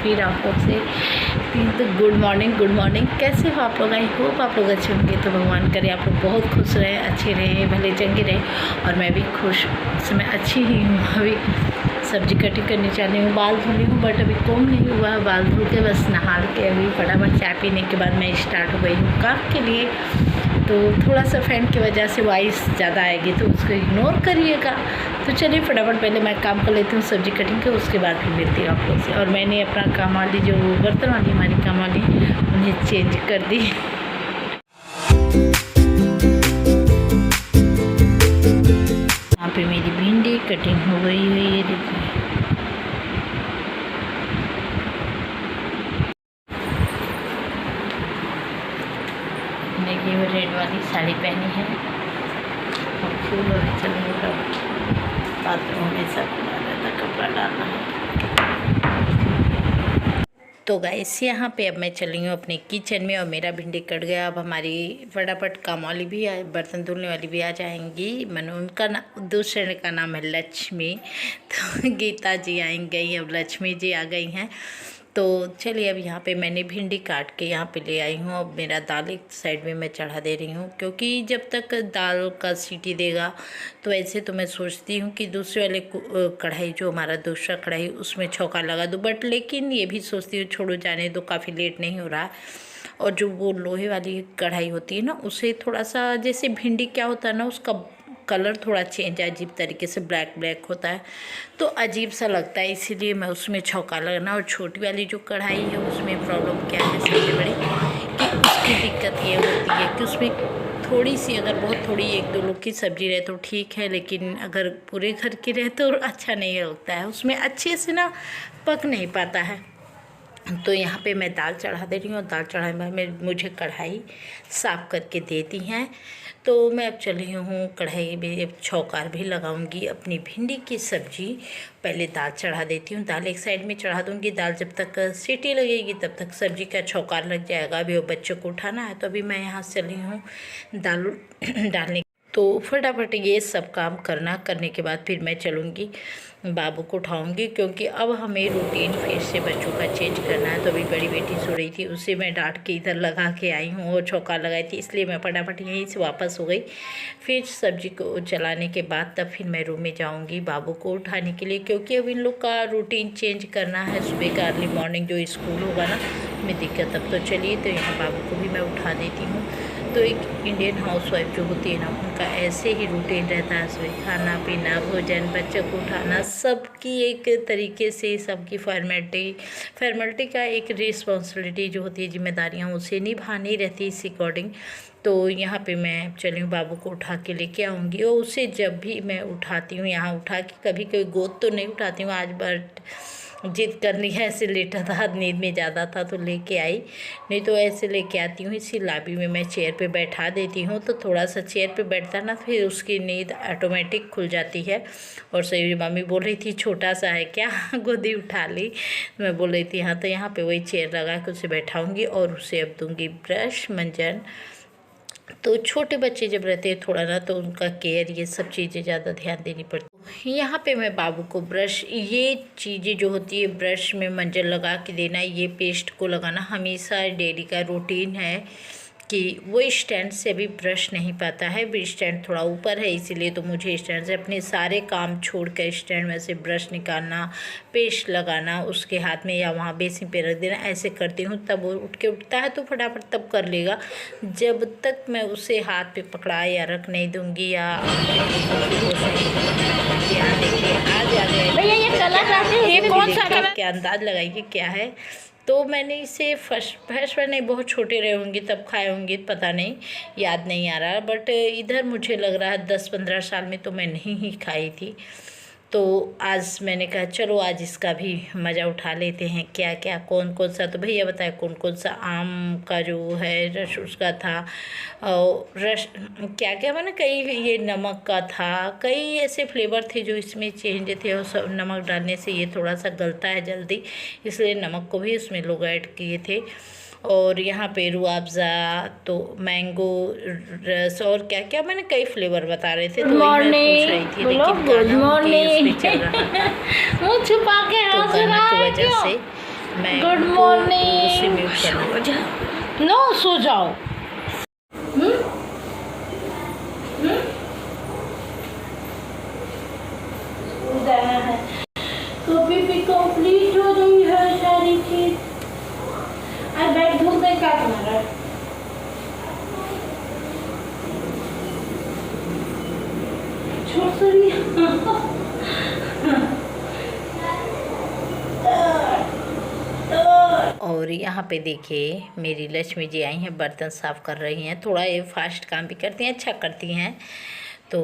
फिर आप लोग से। तो गुड मॉर्निंग, कैसे हो आप लोग? आई होप आप लोग अच्छे होंगे। तो भगवान करे आप लोग बहुत खुश रहें, अच्छे रहें, भले चंगे रहें। और मैं भी खुश, मैं अच्छी ही हूँ। अभी सब्जी कटिंग करनी चाह रही हूँ, बाल धुली हूँ, बट अभी कम नहीं हुआ है। बाल धुल के बस नहा के अभी फटाफट चाय पीने के बाद मैं स्टार्ट हो गई हूँ काम के लिए। तो थोड़ा सा फैन की वजह से वॉइस ज़्यादा आएगी तो उसको इग्नोर करिएगा। तो चलिए फटाफट पहले मैं काम कर लेती हूँ सब्जी कटिंग के, उसके बाद फिर मिलती हूँ आप लोग से। और मैंने अपना काम वाली जो बर्तन वाली हमारी काम वाली उन्हें चेंज कर दी। यहाँ पे मेरी भिंडी कटिंग हो गई है, ये देखिए। ये रेड वाली साड़ी पहनी है और फूल और चलने का बाथरूम में सब रहता कपड़ा डालना है। तो गाइस यहाँ पे अब मैं चली हूँ अपने किचन में और मेरा भिंडी कट गया। अब हमारी फटाफट काम वाली भी बर्तन धुलने वाली भी आ जाएंगी। मैंने उनका दूसरे का नाम है लक्ष्मी। तो गीता जी आई गई, अब लक्ष्मी जी आ गई हैं। तो चलिए अब यहाँ पे मैंने भिंडी काट के यहाँ पे ले आई हूँ। अब मेरा दाल एक साइड में मैं चढ़ा दे रही हूँ, क्योंकि जब तक दाल का सीटी देगा तो ऐसे तो मैं सोचती हूँ कि दूसरे वाले कढ़ाई जो हमारा दूसरा कढ़ाई उसमें छौंका लगा दूँ, बट लेकिन ये भी सोचती हूँ छोड़ो जाने दो, काफ़ी लेट नहीं हो रहा। और जो वो लोहे वाली कढ़ाई होती है ना, उसे थोड़ा सा जैसे भिंडी क्या होता है ना, उसका कलर थोड़ा चेंज है, अजीब तरीके से ब्लैक होता है तो अजीब सा लगता है, इसीलिए मैं उसमें छौंका लगना। और छोटी वाली जो कढ़ाई है उसमें प्रॉब्लम क्या है सबसे बड़ी, कि उसकी दिक्कत ये होती है कि उसमें थोड़ी सी, अगर बहुत थोड़ी एक दो लोग की सब्जी रहे तो ठीक है, लेकिन अगर पूरे घर की रहे तो अच्छा नहीं लगता है, उसमें अच्छे से ना पक नहीं पाता है। तो यहाँ पे मैं दाल चढ़ा दे रही हूँ और दाल चढ़ाने में मुझे कढ़ाई साफ़ करके देती हैं। तो मैं अब चली हूँ कढ़ाई में छौंका भी लगाऊंगी अपनी भिंडी की सब्जी। पहले दाल चढ़ा देती हूँ, दाल एक साइड में चढ़ा दूँगी। दाल जब तक सीटी लगेगी तब तक सब्जी का छौंका लग जाएगा। अभी वो बच्चों को उठाना है तो अभी मैं यहाँ चली हूँ दाल डालने। तो फटाफट ये सब काम करने के बाद फिर मैं चलूँगी बाबू को उठाऊंगी, क्योंकि अब हमें रूटीन फिर से बच्चों का चेंज करना है। तो अभी बड़ी बेटी सो रही थी, उसे मैं डांट के इधर लगा के आई हूँ और छौंका लगाई थी, इसलिए मैं फटाफट यहीं से वापस हो गई। फिर सब्जी को चलाने के बाद तब फिर मैं रूम में जाऊँगी बाबू को उठाने के लिए, क्योंकि अब इन लोग का रूटीन चेंज करना है। सुबह का अर्ली मॉर्निंग जो स्कूल होगा ना, में दिक्कत। अब तो चलिए, तो यहाँ बाबू को भी मैं उठा देती हूँ। तो एक इंडियन हाउसवाइफ जो होती है ना, उनका ऐसे ही रूटीन रहता है। सुबह खाना पीना, भोजन, बच्चों को उठाना, सबकी एक तरीके से सबकी फॉर्मेलिटी का एक रिस्पॉन्सिबिलिटी जो होती है, जिम्मेदारियाँ उसे निभानी रहती है इस अकॉर्डिंग। तो यहाँ पे मैं चली हूँ बाबू को उठा के लेके आऊँगी। और उसे जब भी मैं उठाती हूँ, यहाँ उठा के कभी कोई गोद तो नहीं उठाती हूँ आज, बट जिद करनी है, ऐसे लेटा था, नींद में ज़्यादा था तो लेके आई, नहीं तो ऐसे लेके आती हूँ। इसी लॉबी में मैं चेयर पे बैठा देती हूँ, तो थोड़ा सा चेयर पे बैठता ना, फिर उसकी नींद ऑटोमेटिक खुल जाती है। और सही मम्मी बोल रही थी छोटा सा है क्या, गोदी उठा ली। मैं बोल रही थी हाँ। तो यहाँ पे वही चेयर लगा के उसे बैठाऊँगी और उसे अब दूँगी ब्रश मंजन। तो छोटे बच्चे जब रहते हैं थोड़ा ना, तो उनका केयर, ये सब चीज़ें ज़्यादा ध्यान देनी पड़ती। यहाँ पे मैं बाबू को ब्रश, ये चीज़ें जो होती है ब्रश में मंजन लगा के देना, ये पेस्ट को लगाना हमेशा डेली का रूटीन है। कि वो स्टैंड से अभी ब्रश नहीं पाता है, स्टैंड थोड़ा ऊपर है, इसीलिए तो मुझे स्टैंड से अपने सारे काम छोड़ कर स्टैंड में से ब्रश निकालना, पेस्ट लगाना उसके हाथ में या वहाँ बेसिन पे रख देना, ऐसे करती हूँ। तब वो उठ के उठता है तो फटाफट तब कर लेगा। जब तक मैं उसे हाथ पे पकड़ा या रख नहीं दूँगी या क्या अंदाज लगाइए क्या है। तो मैंने इसे फर्स्ट बार नहीं, बहुत छोटे रहे होंगे तब खाए होंगे, पता नहीं, याद नहीं आ रहा। बट इधर मुझे लग रहा है 10-15 साल में तो मैं नहीं ही खाई थी। तो आज मैंने कहा चलो आज इसका भी मज़ा उठा लेते हैं। क्या क्या कौन कौन सा, तो भैया बताए कौन कौन सा आम का जो है रस उसका था, और रस क्या क्या मैंने कई, ये नमक का था, कई ऐसे फ्लेवर थे जो इसमें चेंज थे। और सब नमक डालने से ये थोड़ा सा गलता है जल्दी, इसलिए नमक को भी उसमें लोग ऐड किए थे। और यहाँ पे रूअफ़ज़ा, तो मैंगो रस, और क्या क्या मैंने कई फ्लेवर बता रहे थे। तो मैं पूछ रही थी, लेकिन गुड मॉर्निंग मुँह छुपा के हंस रहा की है वजह से मैं गुड मॉर्निंग। उसे म्यूट करना। नो सो जाओ। कभी भी कंप्लीट हो रही है सारी चीज। आज बैग धूल दे क्या करना है? छोटी और यहाँ पे देखिए मेरी लक्ष्मी जी आई हैं, बर्तन साफ कर रही हैं। थोड़ा ये फास्ट काम भी करती हैं, अच्छा करती हैं। तो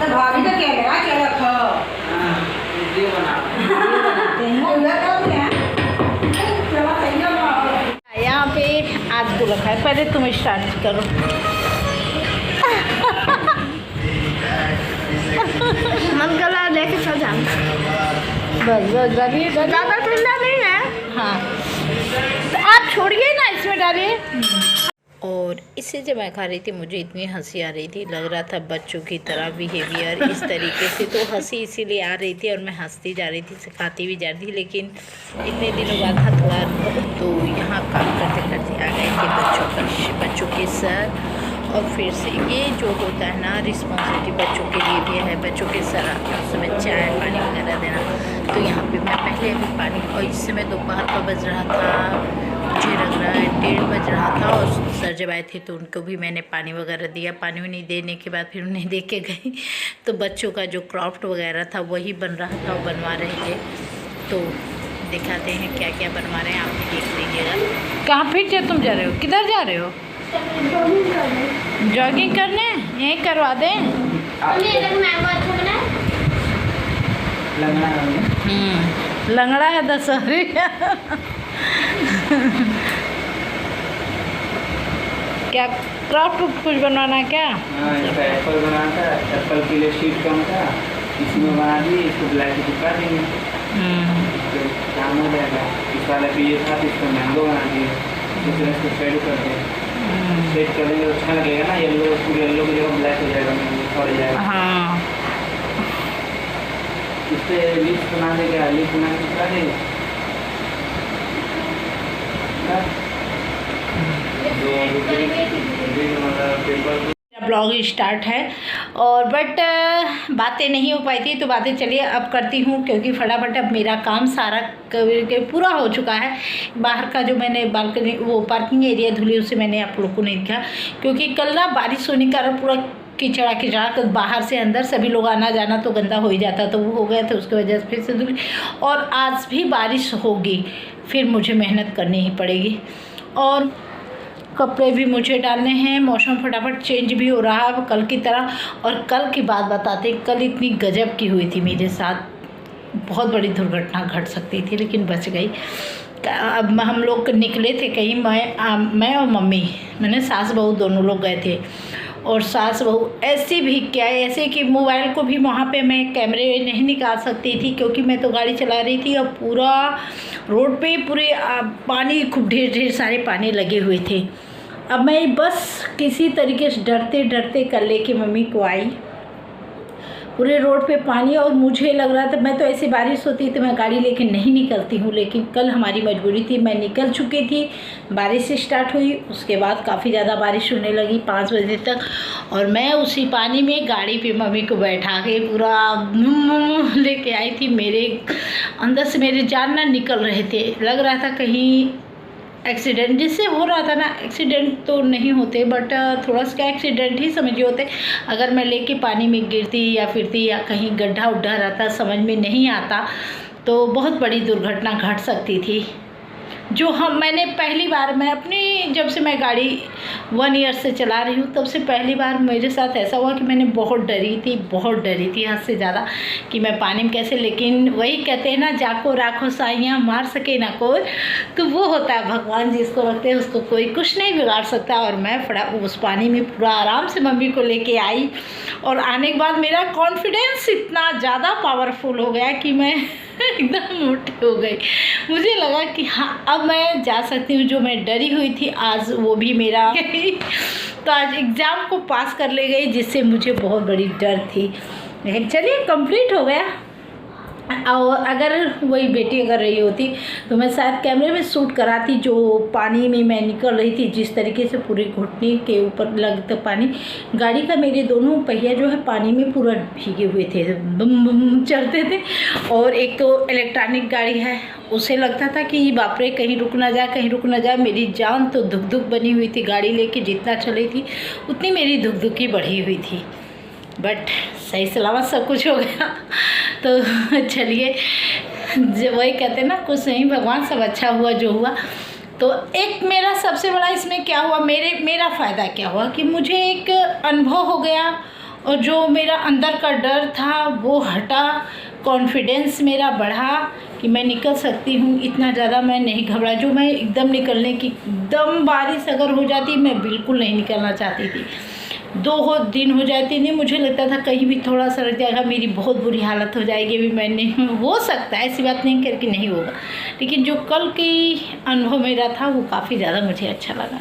भाभी का क्या लगा क्या रखा? वीडियो बनाते हैं। यहाँ पे आज तो रखा है, पहले तुम स्टार्ट करो। मन गला लेके चल जाऊँ। बस बस डालिए, ज़्यादा ठंडा नहीं है। हाँ तो आप छोड़िए ना, इसमें डालिए। और इससे जब मैं खा रही थी मुझे इतनी हंसी आ रही थी, लग रहा था बच्चों की तरह बिहेवियर इस तरीके से। तो हंसी इसीलिए आ रही थी और मैं हंसती जा रही थी, सिखाती भी जा रही थी। लेकिन इतने दिनों बाद था थोड़ा, तो यहाँ काम करते करते आ गए थे बच्चों के सर। और फिर से ये जो होता है ना, रिस्पॉन्सिबिलिटी बच्चों के लिए भी है। बच्चों के सर आते हैं, उस समय चाय पानी वगैरह देना। तो यहाँ पे मैं पहले अभी पानी, और इस समय दोपहर का बज रहा था, मुझे लग रहा है 1:30 बज रहा था। और सर जब आए थे तो उनको भी मैंने पानी वगैरह दिया। पानी नहीं देने के बाद फिर उन्हें दे के गई। तो बच्चों का जो क्राफ्ट वगैरह था वही बन रहा था, वो बनवा रहे थे। तो दिखाते हैं क्या क्या बनवा रहे हैं, आप भी देख लीजिएगा। कहाँ फिर तुम जा रहे हो? किधर जा रहे हो? जॉगिंग करने? यहीं करवा दें। लंगड़ा है दशहरी। क्या क्राफ्ट कुछ बनवाना है क्या? एप्पल बनाना था, एप्पल के लिए शीट कम था, इसमें बना दी, इसको ब्लैक की चिपका देंगे, काम हो जाएगा। इस वाला पे ये था, इसको मैंगो बना दिए, तो फिर इसको शेड कर दें, शेड करेंगे तो अच्छा लगेगा ना। येलो की जगह ब्लैक हो जाएगा, पड़ जाएगा। हाँ, इस पर लिस्ट बना देगा, लिस्ट बना के चिपका देंगे। ब्लॉग स्टार्ट है और बट बातें नहीं हो पाई थी, तो बातें चलिए अब करती हूँ, क्योंकि फटाफट अब मेरा काम सारा पूरा हो चुका है। बाहर का जो मैंने बालकनी, वो पार्किंग एरिया धुली, उसे मैंने आप लोगों को नहीं दिखा, क्योंकि कल ना बारिश होने के कारण पूरा किचड़ा तो बाहर से अंदर सभी लोग आना जाना तो गंदा हो ही जाता, तो वो हो गया था। उसकी वजह से फिर से धुली, और आज भी बारिश होगी, फिर मुझे मेहनत करनी ही पड़ेगी। और कपड़े भी मुझे डालने हैं। मौसम फटाफट चेंज भी हो रहा है अब कल की तरह। और कल की बात बताते, कल इतनी गजब की हुई थी मेरे साथ, बहुत बड़ी दुर्घटना घट सकती थी लेकिन बच गई। अब हम लोग निकले थे कहीं, मैं और मम्मी, मैंने सास बहू दोनों लोग गए थे। और सास बहू ऐसी भी क्या, ऐसे कि मोबाइल को भी वहाँ पे मैं कैमरे नहीं निकाल सकती थी, क्योंकि मैं तो गाड़ी चला रही थी और पूरा रोड पे पूरे पानी, खूब ढेर सारे पानी लगे हुए थे। अब मैं बस किसी तरीके से डरते डरते कल लेके मम्मी को आई। पूरे रोड पे पानी, और मुझे लग रहा था, मैं तो ऐसी बारिश होती तो मैं गाड़ी लेके नहीं निकलती हूँ, लेकिन कल हमारी मजबूरी थी, मैं निकल चुकी थी। बारिश स्टार्ट हुई, उसके बाद काफ़ी ज़्यादा बारिश होने लगी 5 बजे तक, और मैं उसी पानी में गाड़ी पे मम्मी को बैठा के पूरा लेके आई थी। मेरे अंदर से मेरे जान ना निकल रहे थे, लग रहा था कहीं एक्सीडेंट, जिससे हो रहा था ना, एक्सीडेंट तो नहीं होते बट थोड़ा सा एक्सीडेंट ही समझिए होते। अगर मैं लेके पानी में गिरती या फिरती या कहीं गड्ढा उड्ढा रहता, समझ में नहीं आता, तो बहुत बड़ी दुर्घटना घट सकती थी। जो मैंने पहली बार, मैं अपनी जब से मैं गाड़ी 1 ईयर से चला रही हूँ, तब से पहली बार मेरे साथ ऐसा हुआ कि मैंने बहुत डरी थी हद से ज़्यादा, कि मैं पानी में कैसे। लेकिन वही कहते हैं ना, जाको राखो साइयाँ, मार सके ना कोई, तो वो होता है, भगवान जिसको रखते हैं उसको कोई कुछ नहीं बिगाड़ सकता। और मैं उस पानी में पूरा आराम से मम्मी को लेके आई, और आने के बाद मेरा कॉन्फिडेंस इतना ज़्यादा पावरफुल हो गया कि मैं एकदम मोटी हो गई। मुझे लगा कि हाँ, अब मैं जा सकती हूँ। जो मैं डरी हुई थी आज वो भी मेरा तो आज एग्ज़ाम को पास कर ले गई, जिससे मुझे बहुत बड़ी डर थी। लेकिन चलिए कंप्लीट हो गया, और अगर वही बेटी अगर रही होती तो मैं शायद कैमरे में शूट कराती, जो पानी में मैं निकल रही थी जिस तरीके से पूरे घुटने के ऊपर लगता पानी। गाड़ी का मेरे दोनों पहिया जो है पानी में पूरा भीगे हुए थे, बम बम चलते थे। और एक तो इलेक्ट्रॉनिक गाड़ी है, उसे लगता था कि बाप रे कहीं रुक ना जाए, कहीं रुक ना जाए। मेरी जान तो धुक धुक बनी हुई थी, गाड़ी लेके जितना चली थी उतनी मेरी धुक धुकी बढ़ी हुई थी। बट सही सलामत सब कुछ हो गया। तो चलिए, वही कहते हैं ना, कुछ नहीं भगवान, सब अच्छा हुआ जो हुआ। तो एक मेरा सबसे बड़ा इसमें क्या हुआ, मेरा फ़ायदा क्या हुआ कि मुझे एक अनुभव हो गया, और जो मेरा अंदर का डर था वो हटा, कॉन्फिडेंस मेरा बढ़ा कि मैं निकल सकती हूँ। इतना ज़्यादा मैं नहीं घबरा, जो मैं एकदम निकलने की, एकदम बारिश अगर हो जाती मैं बिल्कुल नहीं निकलना चाहती थी। 2 दिन हो जाती नहीं, मुझे लगता था कहीं भी थोड़ा सा रह जाएगा मेरी बहुत बुरी हालत हो जाएगी। अभी मैं नहीं, हो सकता है ऐसी बात नहीं करके नहीं होगा, लेकिन जो कल की अनुभव मेरा था वो काफ़ी ज़्यादा मुझे अच्छा लगा।